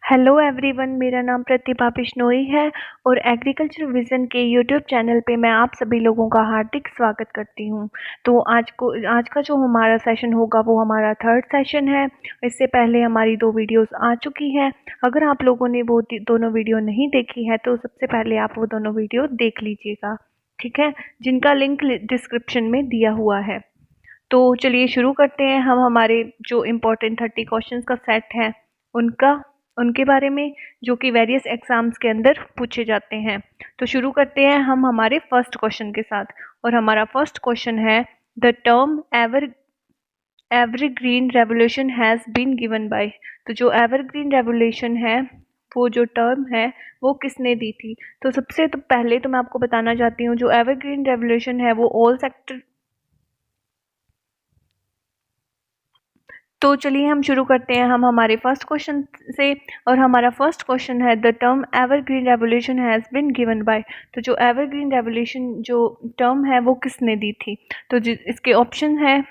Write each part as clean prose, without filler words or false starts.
Hello everyone, मेरा नाम प्रतिभा बिश्नोई है और एग्रीकल्चर विज़न के यूट्यूब चैनल पे मैं आप सभी लोगों का हार्दिक स्वागत करती हूँ। तो आज का जो हमारा सेशन होगा वो हमारा थर्ड सेशन है। इससे पहले हमारी 2 वीडियोस आ चुकी हैं। अगर आप लोगों ने वो दोनों वीडियो नहीं देखी है तो सबसे पहले आप वो दोनों वीडियो देख लीजिएगा, ठीक है, जिनका लिंक डिस्क्रिप्शन में दिया हुआ है। तो चलिए शुरू करते हैं हम हमारे जो इम्पोर्टेंट 30 क्वेश्चंस का सेट है उनके बारे में, जो कि वेरियस एग्जाम्स के अंदर पूछे जाते हैं। तो शुरू करते हैं हम हमारे फर्स्ट क्वेश्चन के साथ, और हमारा फर्स्ट क्वेश्चन है the term evergreen revolution has been given by. तो जो एवरग्रीन रेवोल्यूशन है, वो जो टर्म है वो किसने दी थी? तो सबसे तो पहले तो मैं आपको बताना चाहती हूँ, जो एवरग्रीन रेवोल्यूशन है वो ऑल सेक्टर। तो चलिए हम शुरू करते हैं हम हमारे फर्स्ट क्वेश्चन से, और हमारा फर्स्ट क्वेश्चन है the term evergreen revolution has been given by. तो जो एवरग्रीन रेवोल्यूशन जो टर्म है वो किसने दी थी? तो इसके ऑप्शन है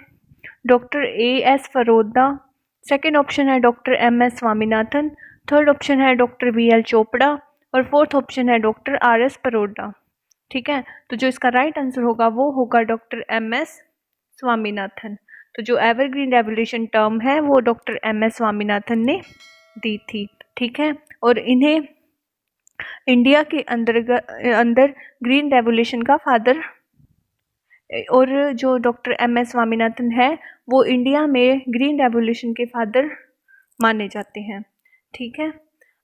डॉक्टर A.S. फरोदा, सेकेंड ऑप्शन है doctor M.S. Swaminathan, third option है डॉक्टर V.L. चोपड़ा, और फोर्थ ऑप्शन है डॉक्टर R.S. परोदा। ठीक है, तो जो इसका राइट आंसर होगा वो होगा डॉक्टर M.S. स्वामीनाथन। तो जो एवरग्रीन रेवोल्यूशन टर्म है वो डॉक्टर M.S. स्वामीनाथन ने दी थी। ठीक है, और इन्हें इंडिया के अंदर ग्रीन रेवोल्यूशन का फादर, और जो डॉक्टर M.S. स्वामीनाथन है वो इंडिया में ग्रीन रेवोल्यूशन के फादर माने जाते हैं। ठीक है,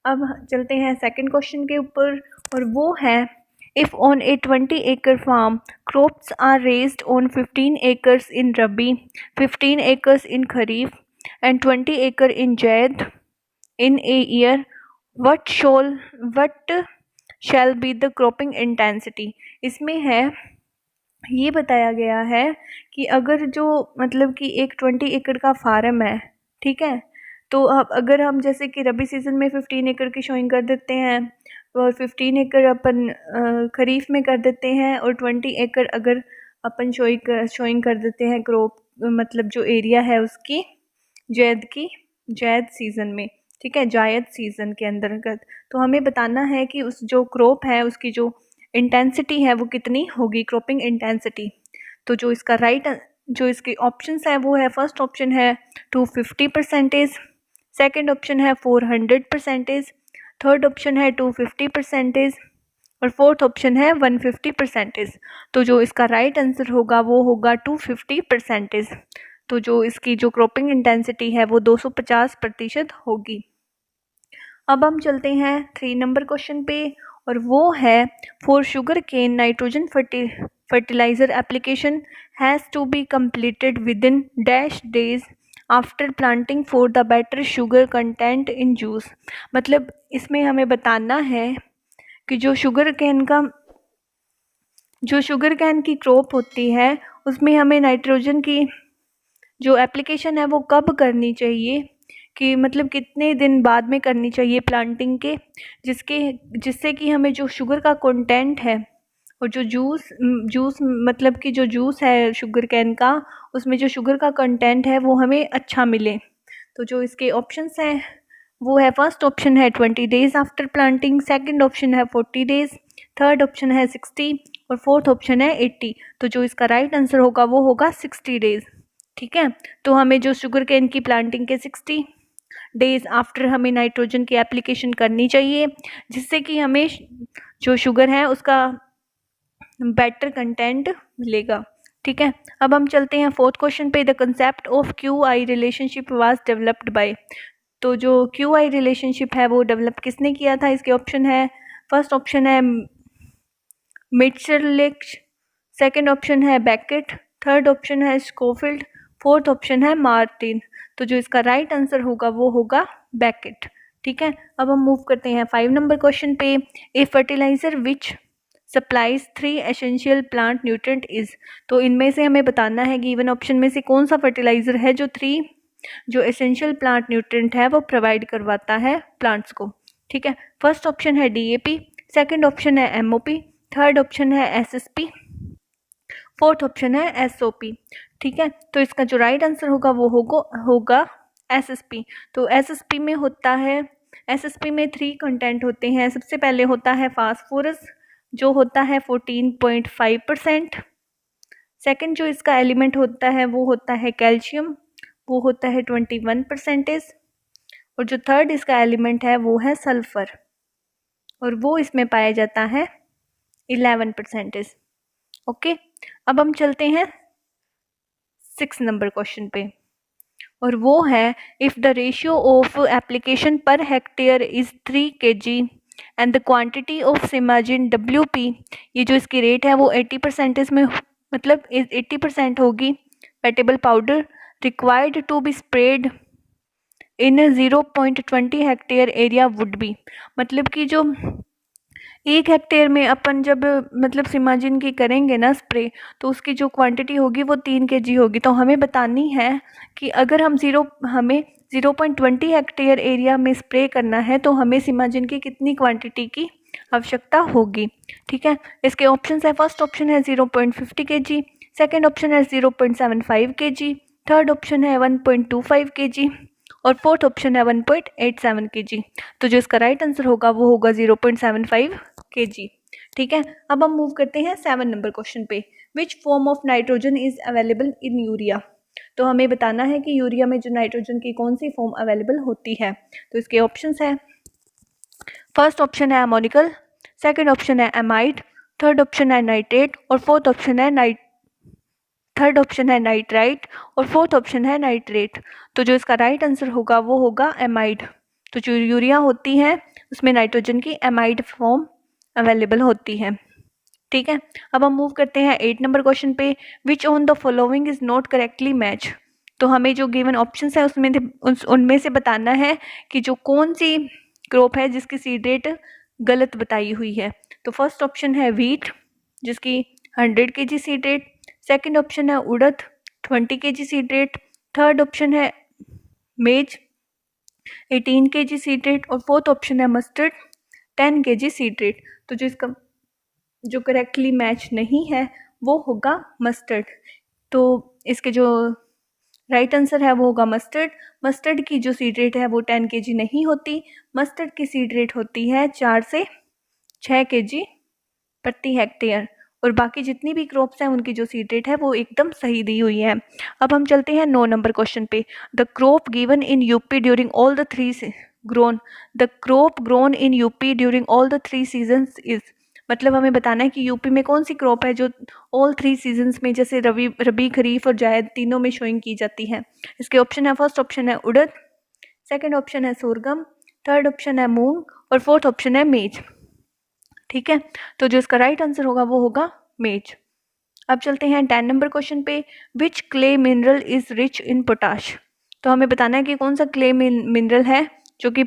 अब चलते हैं सेकंड क्वेश्चन के ऊपर, और वो है if on A 20-acre farm crops are raised on 15 acres in Rabi, 15 acres in Kharif and 20 acre in Jaid in a year, what shall be the cropping intensity? इसमें है, ये बताया गया है कि अगर जो मतलब कि एक 20 एकड़ का फार्म है, ठीक है, तो अब अगर हम जैसे कि रबी सीज़न में 15 एकड़ की शोइंग कर देते हैं, और 15 एकड़ अपन खरीफ में कर देते हैं, और 20 एकड़ अगर अपन शोइंग कर देते हैं क्रॉप, मतलब जो एरिया है उसकी जायद सीज़न में, ठीक है, जायद सीज़न के अंतर्गत, तो हमें बताना है कि उस जो क्रॉप है उसकी जो इंटेंसिटी है वो कितनी होगी, क्रॉपिंग इंटेंसिटी। तो जो इसके ऑप्शंस हैं वो है, फर्स्ट ऑप्शन है 250%, सेकंड ऑप्शन है 400%, थर्ड ऑप्शन है 250%, और फोर्थ ऑप्शन है 150%। तो जो इसका राइट आंसर होगा वो होगा 250%। तो जो इसकी जो क्रॉपिंग इंटेंसिटी है वो 250% होगी। अब हम चलते हैं 3 नंबर क्वेश्चन पे, और वो है for sugar cane nitrogen fertiliser application has to be completed within dash days after planting for the better sugar content in juice. मतलब इसमें हमें बताना है कि जो शुगर कैन की क्रॉप होती है उसमें हमें नाइट्रोजन की जो एप्लीकेशन है वो कब करनी चाहिए, कि मतलब कितने दिन बाद में करनी चाहिए प्लांटिंग के, जिससे कि हमें जो शुगर का कंटेंट है और जो जूस मतलब कि जो जूस है शुगर कैन का, उसमें जो शुगर का कंटेंट है वो हमें अच्छा मिले। तो जो इसके ऑप्शंस हैं वो है, फर्स्ट ऑप्शन है 20 days after planting, second option है 40 डेज, थर्ड ऑप्शन है 60, और फोर्थ ऑप्शन है 80। तो जो इसका राइट आंसर होगा वो होगा 60 डेज। ठीक है, तो हमें जो शुगर केन की प्लांटिंग के 60 डेज आफ्टर हमें नाइट्रोजन की एप्लीकेशन करनी चाहिए, जिससे कि हमें जो शुगर है उसका बेटर कंटेंट मिलेगा। ठीक है, अब हम चलते हैं फोर्थ क्वेश्चन पे, the concept of QI relationship was developed by. तो जो QI रिलेशनशिप है वो डेवलप किसने किया था? इसके ऑप्शन है, फर्स्ट ऑप्शन है मिट्सरलिच, सेकंड ऑप्शन है बैकेट, थर्ड ऑप्शन है स्कोफिल्ड, फोर्थ ऑप्शन है मार्टिन। तो जो इसका राइट आंसर होगा वो होगा बैकेट। ठीक है, अब हम मूव करते हैं 5 नंबर क्वेश्चन पे, a fertilizer which supplies 3 essential plant nutrient is. तो इनमें से हमें बताना है कि गिवन ऑप्शन में से कौन सा फर्टिलाइजर है जो 3 जो एसेंशियल प्लांट न्यूट्रिएंट है वो प्रोवाइड करवाता है प्लांट्स को। ठीक है, फर्स्ट ऑप्शन है DAP, सेकंड ऑप्शन है MOP, थर्ड ऑप्शन है SSP, फोर्थ ऑप्शन है SOP। ठीक है, तो इसका जो राइट आंसर होगा वो होगा SSP। तो SSP में होता है एसएसपी में 3 कंटेंट होते हैं। सबसे पहले होता है फास्फोरस जो होता है 14.5%। सेकंड जो इसका एलिमेंट होता है वो होता है कैल्शियम, वो होता है 21%। और जो थर्ड इसका एलिमेंट है वो है सल्फर, और वो इसमें पाया जाता है 11%। ओके, अब हम चलते हैं 6 नंबर क्वेश्चन पे, और वो है if the ratio of application per hectare is 3 kg and the quantity of simazine WP, ये जो इसकी रेट है वो 80% में, मतलब 80% होगी, wettable powder required to be spread in 0.20 hectare area would be, मतलब कि जो 1 हेक्टेयर में अपन जब मतलब सिमाजिन की करेंगे ना स्प्रे, तो उसकी जो क्वांटिटी होगी वो 3 kg होगी। तो हमें बतानी है कि अगर हमें 0.20 हेक्टेयर एरिया में स्प्रे करना है तो हमें सिमाजिन की कितनी क्वांटिटी की आवश्यकता होगी। ठीक है, इसके ऑप्शन है, फर्स्ट ऑप्शन है 0.50 kg, सेकेंड ऑप्शन है 0.75 kg, थर्ड ऑप्शन है 1.25 kg और फोर्थ ऑप्शन है 1.87 kg। तो जो इसका राइट आंसर होगा वो होगा 0.75 kg। ठीक है, अब हम मूव करते हैं 7 नंबर क्वेश्चन पे, which form of nitrogen is available in urea. तो हमें बताना है कि यूरिया में जो नाइट्रोजन की कौन सी फॉर्म अवेलेबल होती है। तो इसके ऑप्शंस है, फर्स्ट ऑप्शन है अमोनिकल, सेकंड ऑप्शन है एमाइड, थर्ड ऑप्शन है नाइट्रेट और फोर्थ ऑप्शन है नाइट्राइट और फोर्थ ऑप्शन है नाइट्रेट। तो जो इसका राइट आंसर होगा वो होगा एमाइड। तो जो यूरिया होती है उसमें नाइट्रोजन की एमाइड फॉर्म अवेलेबल होती है। ठीक है, अब हम मूव करते हैं 8 नंबर क्वेश्चन पे, which on the following is not correctly match. तो हमें जो गिवन ऑप्शंस है उनमें से बताना है कि जो कौन सी क्रॉप है जिसकी सीड रेट गलत बताई हुई है। तो फर्स्ट ऑप्शन है व्हीट जिसकी 100 kg seed rate, second option है उड़द 20 kg seed rate, third option है मेज 18 kg सीड रेट और फोर्थ ऑप्शन है मस्टर्ड 10 kg सीड रेट। तो जो इसका जो करेक्टली मैच नहीं है वो होगा मस्टर्ड। तो इसके जो राइट आंसर है वो होगा मस्टर्ड। मस्टर्ड की जो सीड रेट है वो 10 kg नहीं होती, मस्टर्ड की सीड रेट होती है 4 से 6 kg प्रति हेक्टेयर, और बाकी जितनी भी क्रॉप्स हैं उनकी जो सीड रेट है वो एकदम सही दी हुई है। अब हम चलते हैं 9 नंबर क्वेश्चन पे, the crop given in UP during all the crop grown in UP during all the 3 seasons is, मतलब हमें बताना है कि यूपी में कौन सी क्रॉप है जो ऑल 3 सीजन्स में, जैसे रबी खरीफ और जायद तीनों में शोइंग की जाती है। इसके ऑप्शन है, फर्स्ट ऑप्शन है उड़द, सेकंड ऑप्शन है सोरगम, थर्ड ऑप्शन है मूंग और फोर्थ ऑप्शन है मेज। ठीक है, तो जो इसका राइट आंसर होगा वो होगा मेज। अब चलते हैं 10 नंबर क्वेश्चन पे, which clay mineral is rich in potash. तो हमें बताना है कि कौन सा क्ले मिनरल है जो कि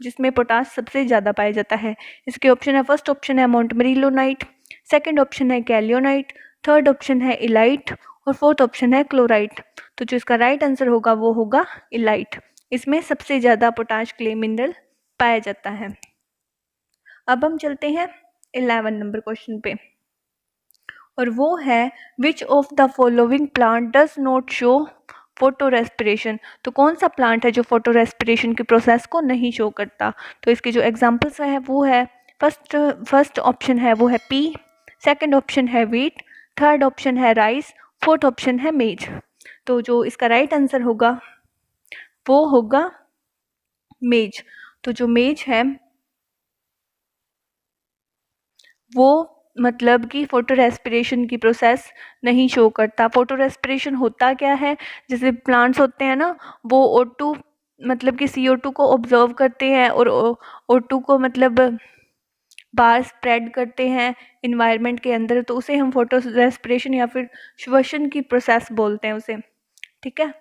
जिसमें पोटाश सबसे ज़्यादा पाया जाता है। इसके ऑप्शन है, फर्स्ट ऑप्शन है मोंटमरीलोनाइट, सेकंड ऑप्शन है कैलियोनाइट, थर्ड ऑप्शन है इलाइट और फोर्थ ऑप्शन है क्लोराइट। तो जो इसका राइट आंसर होगा वो होगा इलाइट, इसमें सबसे ज़्यादा पोटाश क्ले मिनरल पाया जाता है। अब हम चलते हैं 11 नंबर क्वेश्चन पे, और वो है विच of the following plant does not show photo respiration. तो कौन सा प्लांट है जो फोटो रेस्पिरेशन की प्रोसेस को नहीं शो करता। तो इसके जो एग्जांपल्स है वो है, फर्स्ट ऑप्शन है वो है पी, सेकंड ऑप्शन है व्हीट, थर्ड ऑप्शन है राइस, फोर्थ ऑप्शन है मेज। तो जो इसका राइट आंसर होगा वो होगा मेज। तो जो मेज है वो मतलब कि फोटो रेस्पिरेशन की प्रोसेस नहीं शो करता। फोटो रेस्पिरेशन होता क्या है, जैसे प्लांट्स होते हैं ना, वो O2 मतलब कि CO2 को ऑब्जर्व करते हैं और O2 को मतलब बाहर स्प्रेड करते हैं इन्वायरमेंट के अंदर, तो उसे हम फोटो रेस्पिरेशन या फिर श्वसन की प्रोसेस बोलते हैं उसे। ठीक है,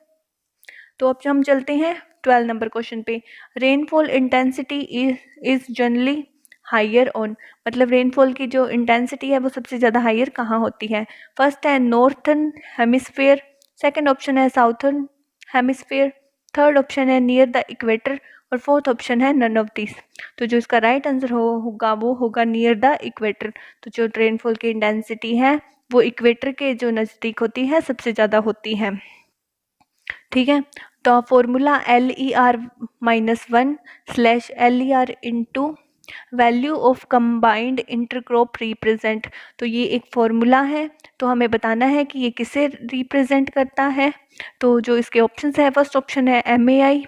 तो अब हम चलते हैं 12 नंबर क्वेश्चन पे, rainfall intensity is generally higher on, मतलब रेनफॉल की जो इंटेंसिटी है वो सबसे ज़्यादा हायर कहाँ होती है। फर्स्ट है नॉर्थर्न हेमिस्फेयर, सेकंड ऑप्शन है साउथर्न हेमिस्फेयर, थर्ड ऑप्शन है नियर द इक्वेटर और फोर्थ ऑप्शन है नन ऑफ दिस। तो जो इसका राइट आंसर होगा वो होगा नियर द इक्वेटर। तो जो रेनफॉल की इंटेंसिटी है वो इक्वेटर के जो नज़दीक होती है सबसे ज़्यादा होती है। ठीक है, The formula LER-1/LER into value of combined intercrop represent. तो ये एक फॉर्मूला है, तो हमें बताना है कि ये किसे रिप्रेजेंट करता है। तो जो इसके ऑप्शन है, फर्स्ट ऑप्शन है MAI,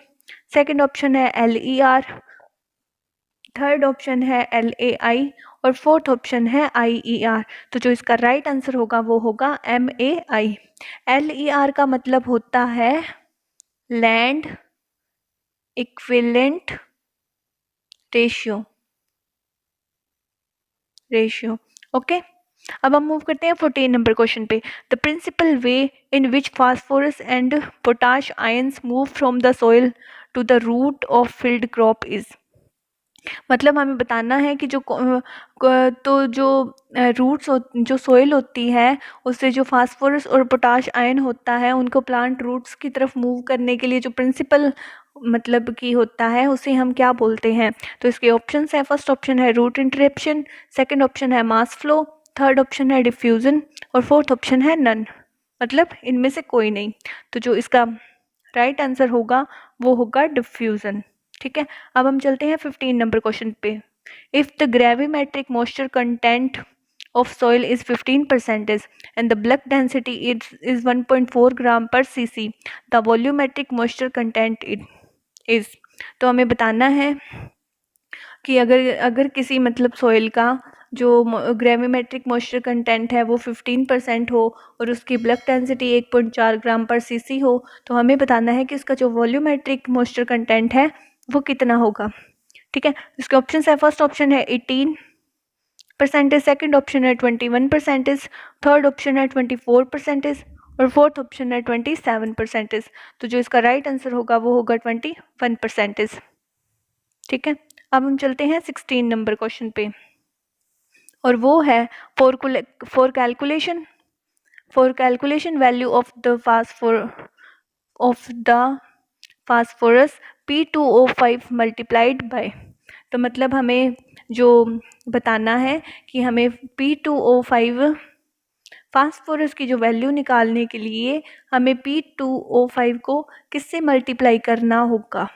सेकंड ऑप्शन है LER, थर्ड ऑप्शन है LAI और फोर्थ ऑप्शन है IER। तो जो इसका राइट आंसर होगा वो होगा MAI। LER का मतलब होता है लैंड इक्विवेलेंट रेशियो। ओके, अब हम मूव करते हैं 14 नंबर क्वेश्चन पे। The principal way in which phosphorus and potash ions move from the soil to the root of field crop is. मतलब हमें बताना है कि जो रूट्स जो सोइल होती है उससे जो फास्फोरस और पोटाश आयन होता है उनको प्लांट रूट्स की तरफ मूव करने के लिए जो प्रिंसिपल मतलब कि होता है उसे हम क्या बोलते हैं। तो इसके ऑप्शन है, फर्स्ट ऑप्शन है रूट इंटरेप्शन, सेकंड ऑप्शन है मास फ्लो, थर्ड ऑप्शन है डिफ्यूजन और फोर्थ ऑप्शन है नन। मतलब इनमें से कोई नहीं। तो जो इसका राइट आंसर होगा वो होगा डिफ्यूजन। ठीक है, अब हम चलते हैं 15 नंबर क्वेश्चन पे। If the gravimetric moisture content of soil is 15% and the bulk density is 1.4 gram per cc, the volumetric moisture content is। तो हमें बताना है कि अगर किसी मतलब सॉइल का जो ग्रेविमेट्रिक मॉइस्चर कंटेंट है वो 15% हो और उसकी ब्लक डेंसिटी 1.4 ग्राम पर सीसी हो, तो हमें बताना है कि उसका जो वॉल्यूमेट्रिक मॉइस्चर कंटेंट है वो कितना होगा। ठीक है, इसके ऑप्शन है, फर्स्ट ऑप्शन है 18%, सेकंड ऑप्शन है 21%, थर्ड ऑप्शन है 24% और फोर्थ ऑप्शन है 27%। तो जो इसका राइट आंसर होगा वो होगा 21%। ठीक है, अब हम चलते हैं 16 नंबर क्वेश्चन पे और वो है for calculation value of the phosphorus P2O5 multiplied by. तो मतलब हमें जो बताना है कि हमें P2O5 फास्फोरस की जो वैल्यू निकालने के लिए हमें P2O5 को किससे मल्टीप्लाई करना होगा।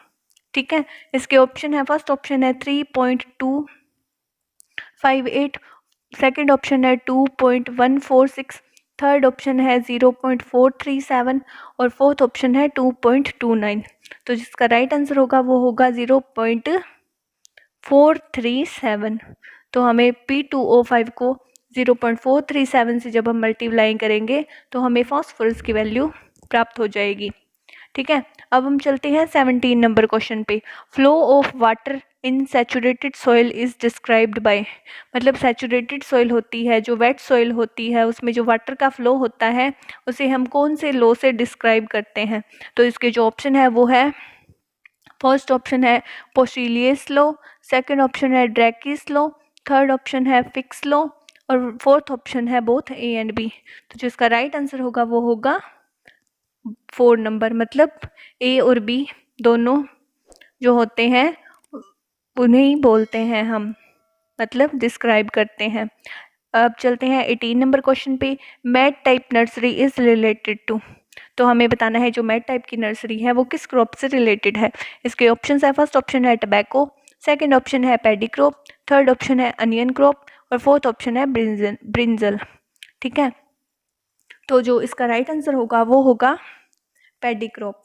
ठीक है, इसके ऑप्शन है, फर्स्ट ऑप्शन है 3.258, सेकंड ऑप्शन है 2.146, थर्ड ऑप्शन है 0.437 और फोर्थ ऑप्शन है 2.29। तो जिसका राइट आंसर होगा वो होगा 0.437। तो हमें P2O5 को 0.437 से जब हम मल्टीप्लाई करेंगे तो हमें फास्फोरस की वैल्यू प्राप्त हो जाएगी। ठीक है, अब हम चलते हैं 17 नंबर क्वेश्चन पे। Flow of water in saturated soil is described bye. मतलब सैचुरेटेड सॉइल होती है, जो वेट सॉइल होती है, उसमें जो वाटर का फ्लो होता है उसे हम कौन से लॉ से डिस्क्राइब करते हैं। तो इसके जो ऑप्शन है वो है, फर्स्ट ऑप्शन है पोसिलियस लॉ, सेकंड ऑप्शन है ड्रैकीस लॉ, थर्ड ऑप्शन है फिक्स लॉ और फोर्थ ऑप्शन है बोथ A एंड B। तो जो इसका राइट आंसर होगा वो होगा 4 नंबर। मतलब A और B दोनों जो होते हैं उन्हें ही बोलते हैं हम, मतलब डिस्क्राइब करते हैं। अब चलते हैं 18 नंबर क्वेश्चन पे। Mat type nursery is related to. तो हमें बताना है जो मैट टाइप की नर्सरी है वो किस क्रॉप से रिलेटेड है। इसके ऑप्शन है, फर्स्ट ऑप्शन है टबैको, सेकंड ऑप्शन है पैडी क्रॉप, थर्ड ऑप्शन है अनियन क्रॉप और फोर्थ ऑप्शन है ब्रिंजल। ठीक है, तो जो इसका राइट आंसर होगा वो होगा पैडी क्रॉप।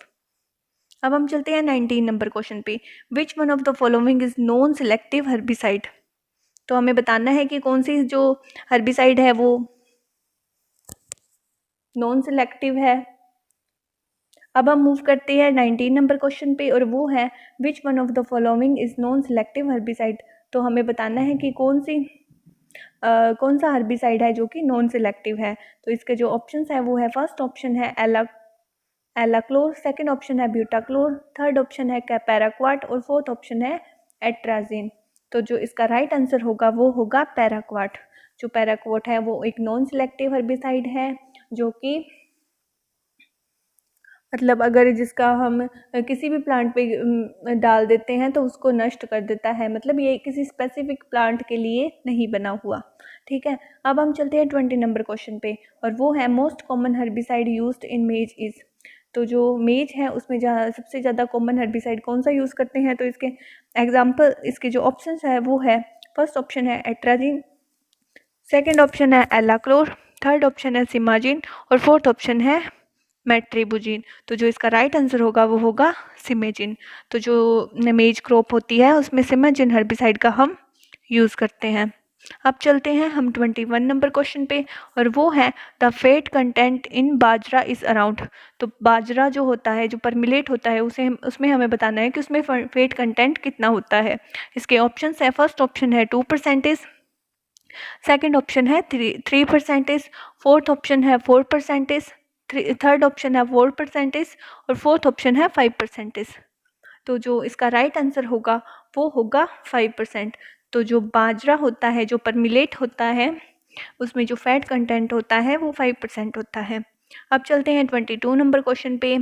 अब हम चलते हैं 19 नंबर क्वेश्चन पे। Which one of the following is non selective herbicide. तो हमें बताना है कि कौन सी जो हर्बिसाइड है वो नॉन सिलेक्टिव है। अब हम मूव करते हैं 19 नंबर क्वेश्चन पे और वो है विच one of the following is non selective herbicide. तो हमें बताना है कि कौन सा हर्बिसाइड है जो कि नॉन सिलेक्टिव है। तो इसके जो ऑप्शन है वो है, फर्स्ट ऑप्शन है एलाक्लोर, सेकंड ऑप्शन है ब्यूटाक्लोर, थर्ड ऑप्शन है पैराक्वाट और फोर्थ ऑप्शन है एट्राजिन। तो जो इसका राइट आंसर होगा वो होगा पैराक्वाट। जो पैराक्वाट है वो एक नॉन सिलेक्टिव हर्बिसाइड है जो कि मतलब अगर जिसका हम किसी भी प्लांट पे डाल देते हैं तो उसको नष्ट कर देता है। मतलब ये किसी स्पेसिफिक प्लांट के लिए नहीं बना हुआ। ठीक है, अब हम चलते हैं 20 नंबर क्वेश्चन पे और वो है most common herbicide used in मेज इज। तो जो मेज है उसमें सबसे ज़्यादा कॉमन हर्बिसाइड कौन सा यूज़ करते हैं, तो इसके एग्जाम्पल, इसके जो ऑप्शन है वो है, फर्स्ट ऑप्शन है एट्राजिन, सेकेंड ऑप्शन है एलाक्लोर, थर्ड ऑप्शन है सिमाजिन और फोर्थ ऑप्शन है मेट्रिबुजिन। तो जो इसका राइट आंसर होगा वो होगा सिमेजिन। तो जो मेज क्रॉप होती है उसमें सिमेजिन हर्बिसाइड का हम यूज़ करते हैं। अब चलते हैं हम 21 नंबर क्वेश्चन पे, और वो है the fat content in bajra is around. तो बाजरा जो होता है, जो परमिलेट होता है, उसमें हमें बताना है कि उसमें फैट कंटेंट कितना होता है। इसके ऑप्शन है, फर्स्ट ऑप्शन है 2%, सेकेंड ऑप्शन है 3%, फोर्थ ऑप्शन है 4%, थर्ड ऑप्शन है 4% और फोर्थ ऑप्शन है 5%। तो जो इसका राइट आंसर होगा वो होगा 5%। तो जो बाजरा होता है, जो परमिलेट होता है, उसमें जो फैट कंटेंट होता है वो 5% होता है। अब चलते हैं 22 नंबर क्वेश्चन पे,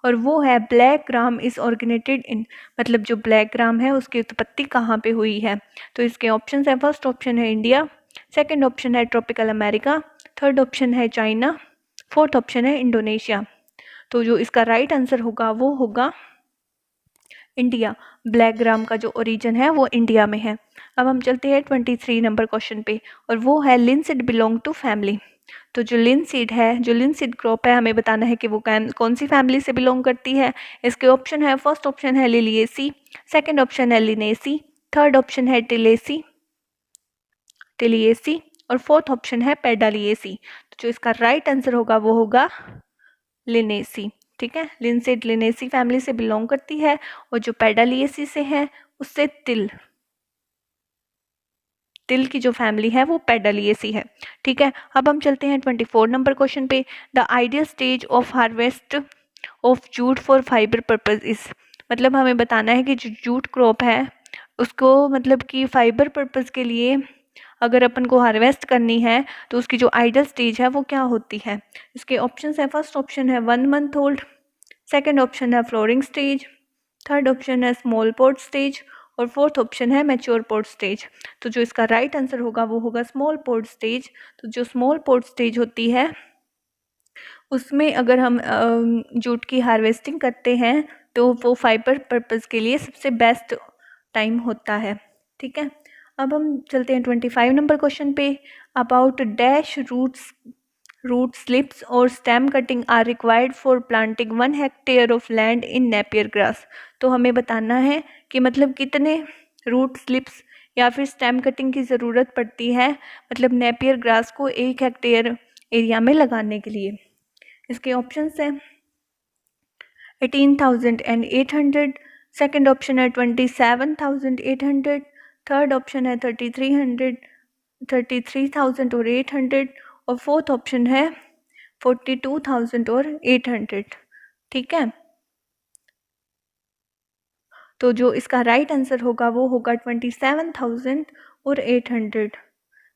और वो है ब्लैक ग्राम इज ऑर्गेनेटेड इन। मतलब जो ब्लैक ग्राम है उसकी उत्पत्ति कहाँ पे हुई है। तो इसके ऑप्शन है, फर्स्ट ऑप्शन है इंडिया, सेकेंड ऑप्शन है ट्रॉपिकल अमेरिका, थर्ड ऑप्शन है चाइना, फोर्थ ऑप्शन है इंडोनेशिया। तो जो इसका राइट आंसर होगा वो होगा इंडिया। ब्लैक ग्राम का जो ओरिजिन है वो इंडिया में है। अब हम चलते हैं 23 नंबर क्वेश्चन पे, और वो है लिनसीड बिलोंग टू फैमिली। तो जो लिनसीड है, जो लिनसीड क्रॉप है, हमें बताना है कि वो कौन सी फैमिली से बिलोंग करती है। इसके ऑप्शन है, फर्स्ट ऑप्शन है लिलिएसी, सेकेंड ऑप्शन है लिनेसी, थर्ड ऑप्शन है टिलिएसी और फोर्थ ऑप्शन है पेडालिएसी। तो जो इसका राइट आंसर होगा वो होगा लिनेसी। ठीक है, लिनसीड लिनेसी फैमिली से बिलोंग करती है, और जो पेडालिएसी से है उससे तिल की जो फैमिली है वो पेडालिएसी है। ठीक है, अब हम चलते हैं 24 नंबर क्वेश्चन पे। The ideal stage of harvest of jute for fibre purpose is. मतलब हमें बताना है कि जो जूट क्रॉप है उसको, मतलब कि फाइबर पर्पज के लिए अगर अपन को हार्वेस्ट करनी है तो उसकी जो आइडियल स्टेज है वो क्या होती है। इसके ऑप्शन है, फर्स्ट ऑप्शन है 1 मंथ ओल्ड, सेकेंड ऑप्शन है फ्लोरिंग स्टेज, थर्ड ऑप्शन है स्मॉल पॉट स्टेज और फोर्थ ऑप्शन है मैच्योर पॉट स्टेज। तो जो इसका राइट आंसर होगा वो होगा स्मॉल पॉट स्टेज। तो जो स्मॉल पॉट स्टेज होती है उसमें अगर हम जूट की हार्वेस्टिंग करते हैं तो वो फाइबर पर्पज़ के लिए सबसे बेस्ट टाइम होता है। ठीक है, अब हम चलते हैं 25 नंबर क्वेश्चन पे। अबाउट डैश रूट स्लिप्स और stem cutting are required for planting 1 hectare of land in Napier grass. तो हमें बताना है कि मतलब कितने रूट स्लिप्स या फिर स्टेम कटिंग की ज़रूरत पड़ती है, मतलब नेपियर ग्रास को 1 हेक्टेयर एरिया में लगाने के लिए। इसके ऑप्शंस हैं 18,800, सेकेंड ऑप्शन है 27,800, थर्ड ऑप्शन है 33,000 और 800 और फोर्थ ऑप्शन है 42,000 और 800। ठीक है, तो जो इसका राइट आंसर होगा वो होगा 27,000 और 800।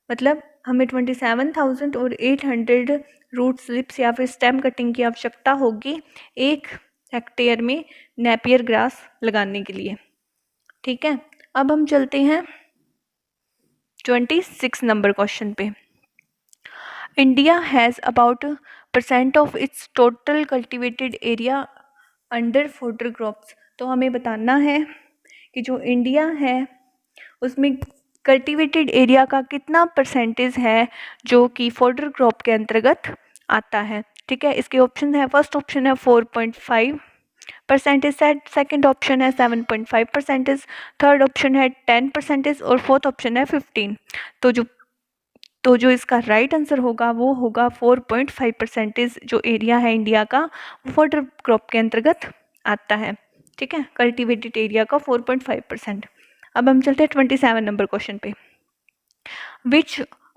मतलब हमें 27,000 और 800 रूट स्लिप्स या फिर स्टेम कटिंग की आवश्यकता होगी 1 हेक्टेयर में नेपियर ग्रास लगाने के लिए। ठीक है, अब हम चलते हैं 26 नंबर क्वेश्चन पे। India has about % of its total cultivated area under fodder crops. तो हमें बताना है कि जो इंडिया है उसमें कल्टिवेटेड एरिया का कितना परसेंटेज है जो कि फॉडर क्रॉप के अंतर्गत आता है। ठीक है, इसके ऑप्शन है, फर्स्ट ऑप्शन है 4.5%, सेकेंड ऑप्शन है 7.5%, थर्ड ऑप्शन है 10% और फोर्थ ऑप्शन है 15। तो जो इसका राइट आंसर होगा वो होगा 4.5% जो एरिया है इंडिया का वो फॉडर क्रॉप के अंतर्गत आता है। ठीक है, कल्टिवेटेड एरिया का 4.5%। अब हम चलते हैं 27 नंबर क्वेश्चन पे।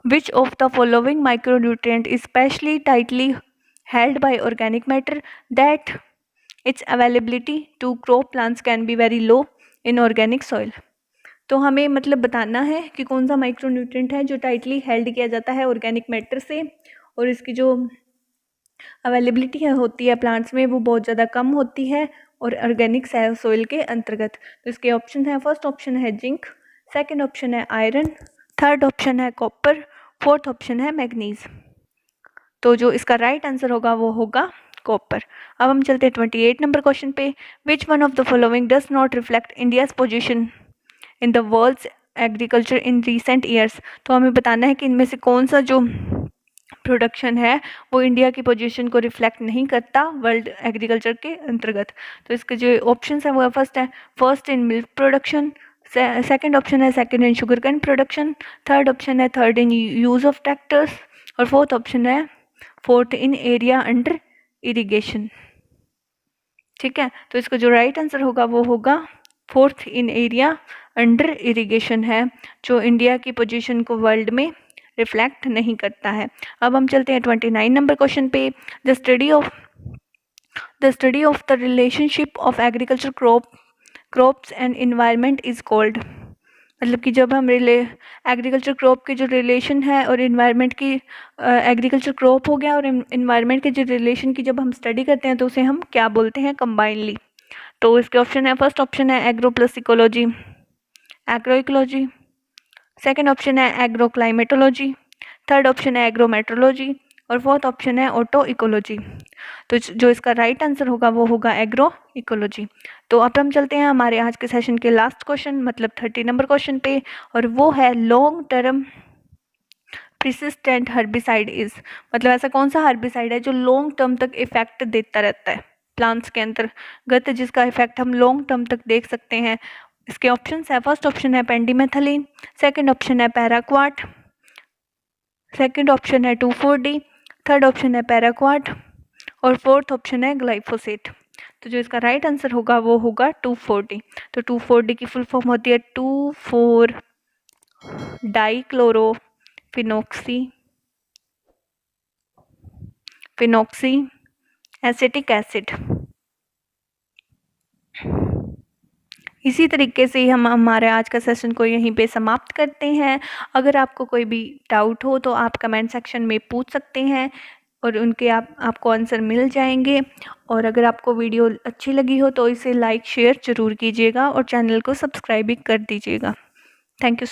Which of the following micronutrient is specially tightly held by organic matter that its availability to crop plants can be very low in organic soil. तो हमें मतलब बताना है कि कौन सा माइक्रोन्यूट्रिएंट है जो टाइटली हेल्ड किया जाता है ऑर्गेनिक मैटर से, और इसकी जो अवेलेबिलिटी होती है प्लांट्स में वो बहुत ज़्यादा कम होती है और ऑर्गेनिक सॉइल के अंतर्गत। तो इसके ऑप्शन है, फर्स्ट ऑप्शन है जिंक, सेकंड ऑप्शन है आयरन, थर्ड ऑप्शन है कॉपर, फोर्थ ऑप्शन है मैग्नीज। तो जो इसका राइट आंसर होगा वो होगा कॉपर। अब हम चलते हैं 28 नंबर क्वेश्चन पे। Which one of the following does not reflect India's position in the world's agriculture in recent years. तो हमें बताना है कि इनमें से कौन सा जो प्रोडक्शन है वो इंडिया की पोजीशन को रिफ्लेक्ट नहीं करता वर्ल्ड एग्रीकल्चर के अंतर्गत। तो इसके जो ऑप्शन है वो first in milk production, second option है second in sugar cane production, third option है third in use of tractors, और फोर्थ ऑप्शन है fourth in area under irrigation. ठीक है, तो इसका जो राइट आंसर होगा वो होगा fourth in area under irrigation है, जो इंडिया की पोजीशन को वर्ल्ड में रिफ्लेक्ट नहीं करता है। अब हम चलते हैं 29 नंबर क्वेश्चन पे। The study of the relationship of agriculture crops and environment is called. मतलब कि जब हम एग्रीकल्चर क्रॉप के जो रिलेशन है और इन्वायरमेंट की एग्रीकल्चर क्रॉप हो गया और इन्वायरमेंट के जो रिलेशन की जब हम स्टडी करते हैं तो उसे हम क्या बोलते हैं कंबाइनली। तो इसके ऑप्शन है, फर्स्ट ऑप्शन है agro plus ecology, agro ecology, second option है एग्रो क्लाइमेटोलॉजी, थर्ड ऑप्शन है एग्रो मेट्रोलॉजी, और फोर्थ ऑप्शन है ऑटो इकोलॉजी। तो जो इसका राइट आंसर होगा वो होगा एग्रो इकोलॉजी। तो अब हम चलते हैं हमारे आज के सेशन के लास्ट क्वेश्चन मतलब 30 नंबर क्वेश्चन पे, और वो है लॉन्ग टर्म प्रिसिस्टेंट हर्बिसाइड इज। मतलब ऐसा कौन सा हर्बिसाइड है जो लॉन्ग टर्म तक इफेक्ट देता रहता है प्लांट्स के अंतर्गत, जिसका इफेक्ट हम लॉन्ग टर्म तक देख सकते हैं। इसके ऑप्शन है, फर्स्ट ऑप्शन है पेंडिमेथलिन, सेकेंड ऑप्शन है पैराक्वाट, सेकेंड ऑप्शन है 2,4-D, थर्ड ऑप्शन है पैराक्वाट, और फोर्थ ऑप्शन है ग्लाइफोसेट। तो जो इसका राइट आंसर होगा वो होगा 2,4-D। तो 2,4-D की फुल फॉर्म होती है 2,4-डाइक्लोरोफिनॉक्सी एसिटिक एसिड। इसी तरीके से हम हमारे आज का सेशन को यहीं पे समाप्त करते हैं। अगर आपको कोई भी डाउट हो तो आप कमेंट सेक्शन में पूछ सकते हैं और उनके आपको आंसर मिल जाएंगे। और अगर आपको वीडियो अच्छी लगी हो तो इसे लाइक शेयर ज़रूर कीजिएगा और चैनल को सब्सक्राइब भी कर दीजिएगा। Thank you.